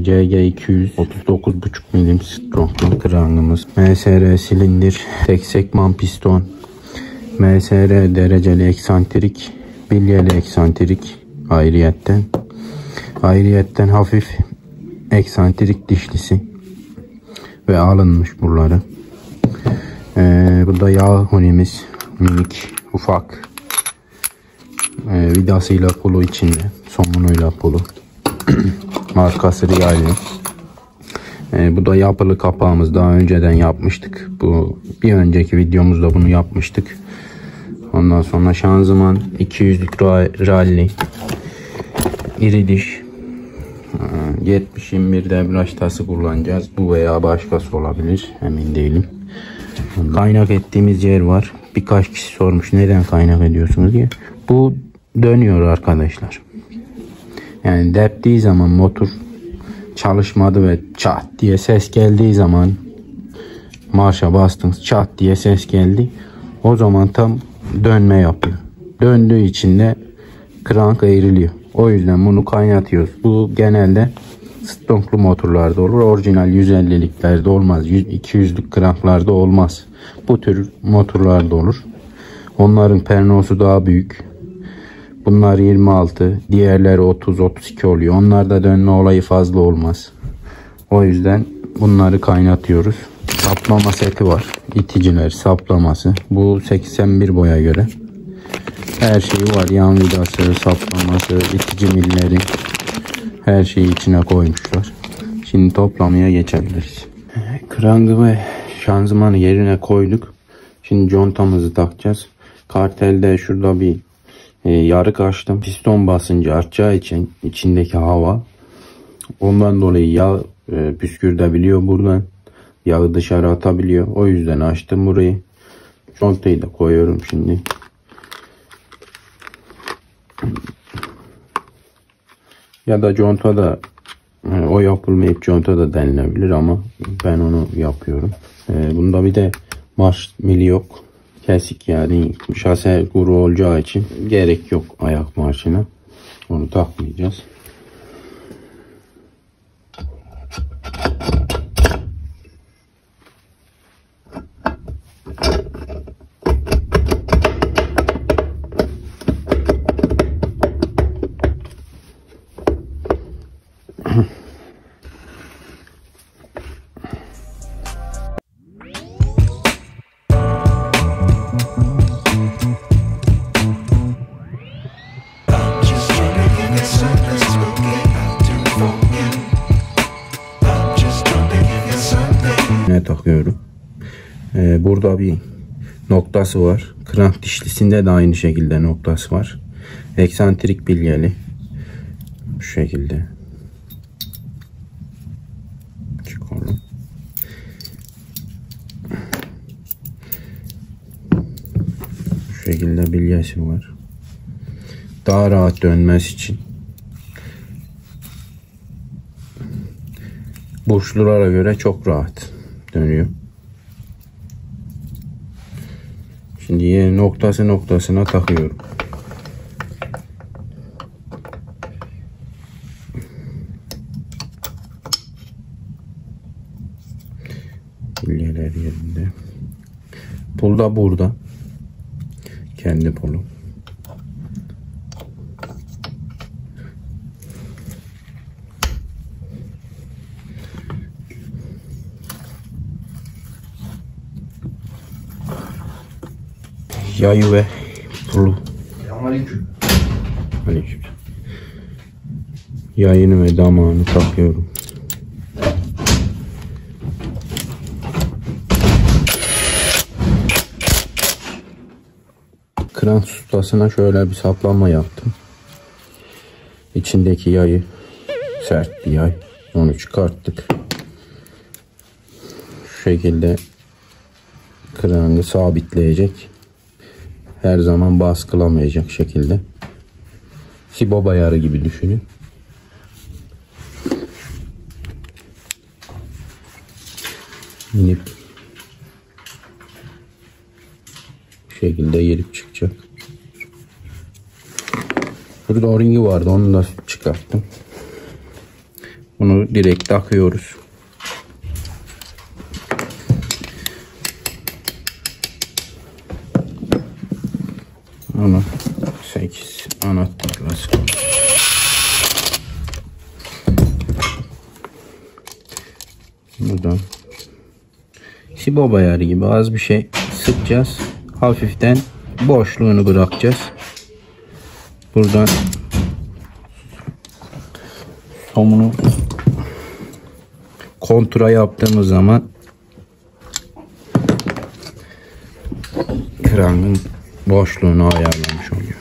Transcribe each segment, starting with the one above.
CG200 39,5 milim stronglu krangımız. MSR silindir, tek sekman piston, MSR dereceli eksantrik, bilyeli eksantrik ayrıyetten hafif eksantrik dişlisi ve alınmış buraları. Bu da yağ hunimiz, minik ufak, vidasıyla pulu içinde, somunuyla pulu. Markası Rialli. Bu da yapılı kapağımız, daha önceden yapmıştık. Bu bir önceki videomuzda bunu yapmıştık. Ondan sonra şanzıman 200'lük Rally iri diş, 70-21 debriyaj tası kullanacağız. Bu veya başkası olabilir, emin değilim. Kaynak ettiğimiz yer var. Birkaç kişi sormuş neden kaynak ediyorsunuz diye. Bu dönüyor arkadaşlar. Yani deptiği zaman motor çalışmadı ve çat diye ses geldiği zaman, marşa bastınız, çat diye ses geldi. O zaman tam dönme yapıyor. Döndüğü için de krank eğriliyor. O yüzden bunu kaynatıyoruz. Bu genelde stonklu motorlarda olur. Orijinal 150'liklerde olmaz. 200'lük kranklarda olmaz. Bu tür motorlarda olur. Onların pernosu daha büyük. Bunlar 26, diğerleri 30-32 oluyor. Onlarda dönme olayı fazla olmaz. O yüzden bunları kaynatıyoruz. Saplama seti var. İticiler, saplaması. Bu 81 boya göre. Her şeyi var. Yan vidası, saplaması, itici milleri. Her şeyi içine koymuşlar. Şimdi toplamaya geçebiliriz. Krangı ve şanzımanı yerine koyduk. Şimdi contamızı takacağız. Kartelde şurada bir yarık açtım. Piston basıncı artacağı için içindeki hava, ondan dolayı yağ püskürtebiliyor buradan. Yağı dışarı atabiliyor. O yüzden açtım burayı. Contayı da koyuyorum şimdi. Ya da conta da o yapılmayıp conta da denilebilir ama ben onu yapıyorum. Bunda bir de marş mili yok. Kesik, yani şase kuru olacağı için gerek yok ayak marşına. Onu takmayacağız. Takıyorum. Burada bir noktası var. Krank dişlisinde de aynı şekilde noktası var. Eksantrik bilyeli. Bu şekilde. Çıkalım. Bu şekilde bilyesi var. Daha rahat dönmesi için. Burçlulara göre çok rahat dönüyor. Şimdi yeni noktasına takıyorum. Bilyeler yerinde. Pul da burada. Kendi pulu. Yayı ve pulu. Aleyküm. Aleyküm. Yayını ve damağını takıyorum. Krank sustasına şöyle bir saplama yaptım. İçindeki yayı, sert bir yay. Onu çıkarttık. Şu şekilde krankı sabitleyecek. Her zaman baskılamayacak şekilde. Sibo ayarı gibi düşünün. İnip bu şekilde girip çıkacak. Burada o ringi vardı, onu da çıkarttım. Bunu direkt takıyoruz. Onu 8 anahtarla sıkıyoruz. Buradan sibob ayarı gibi az bir şey sıkacağız. Hafiften boşluğunu bırakacağız. Buradan somunu kontura yaptığımız zaman krangın boşluğunu ayarlamış oluyor.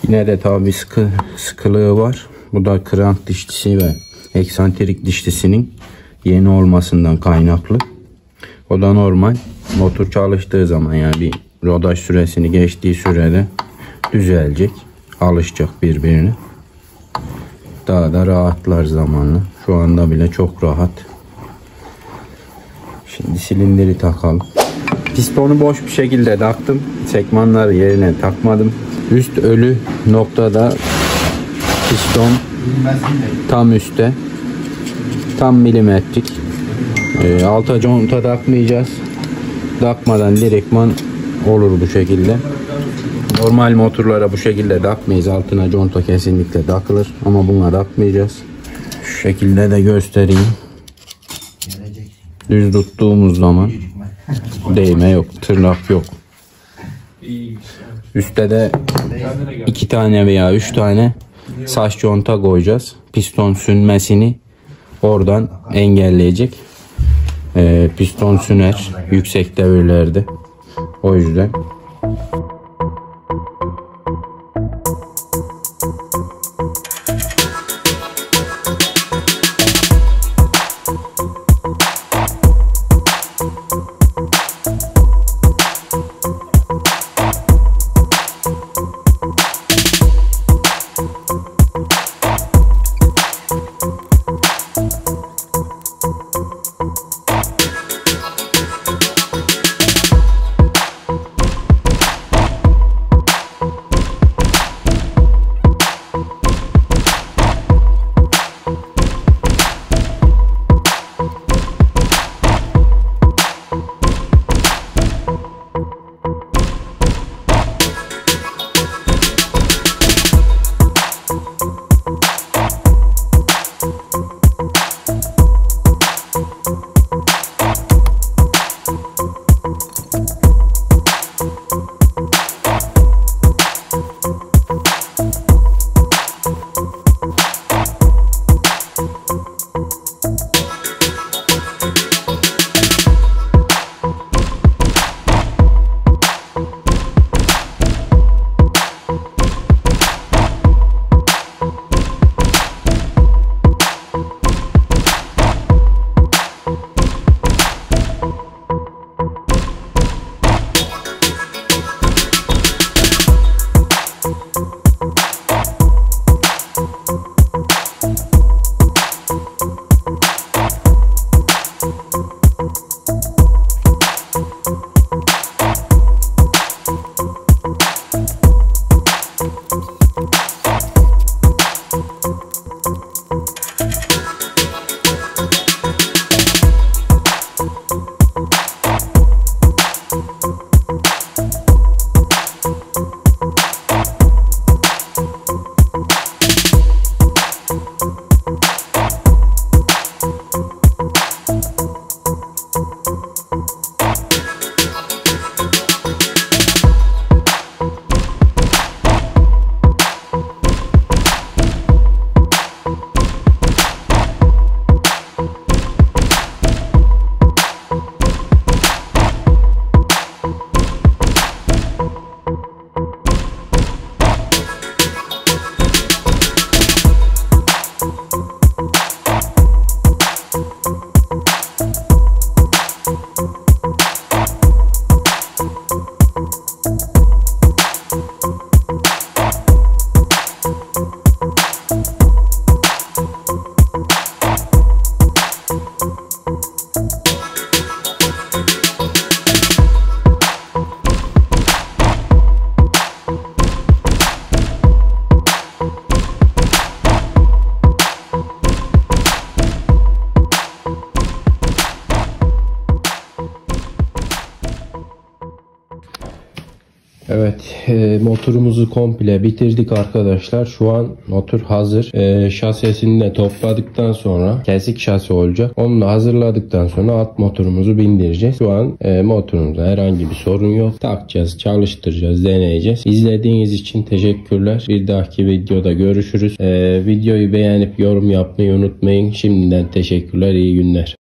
Yine de tabi sıkılığı var. Bu da krank dişlisi ve eksantrik dişlisinin yeni olmasından kaynaklı. O da normal. Motor çalıştığı zaman, yani bir rodaj süresini geçtiği sürede düzelecek. Alışacak birbirine. Daha da rahatlar zamanla. Şu anda bile çok rahat. Şimdi silindiri takalım. Pistonu boş bir şekilde taktım. Sekmanları yerine takmadım. Üst ölü noktada piston tam üstte. Tam milimetrik. Alta conta takmayacağız. Takmadan direktman olur bu şekilde. Normal motorlara bu şekilde takmayız. Altına conta kesinlikle takılır. Ama buna takmayacağız. Şu şekilde de göstereyim. Düz tuttuğumuz zaman değme yok. Tırnak yok. Üstte de 2 tane veya 3 tane saç conta koyacağız. Piston sünmesini oradan engelleyecek. Piston süner yüksek devirlerde. O yüzden Evet, motorumuzu komple bitirdik arkadaşlar. Şu an motor hazır. Şasisini de topladıktan sonra kesik şasi olacak. Onu da hazırladıktan sonra alt motorumuzu bindireceğiz. Şu an motorumuzda herhangi bir sorun yok. Takacağız, çalıştıracağız, deneyeceğiz. İzlediğiniz için teşekkürler. Bir dahaki videoda görüşürüz. Videoyu beğenip yorum yapmayı unutmayın. Şimdiden teşekkürler, iyi günler.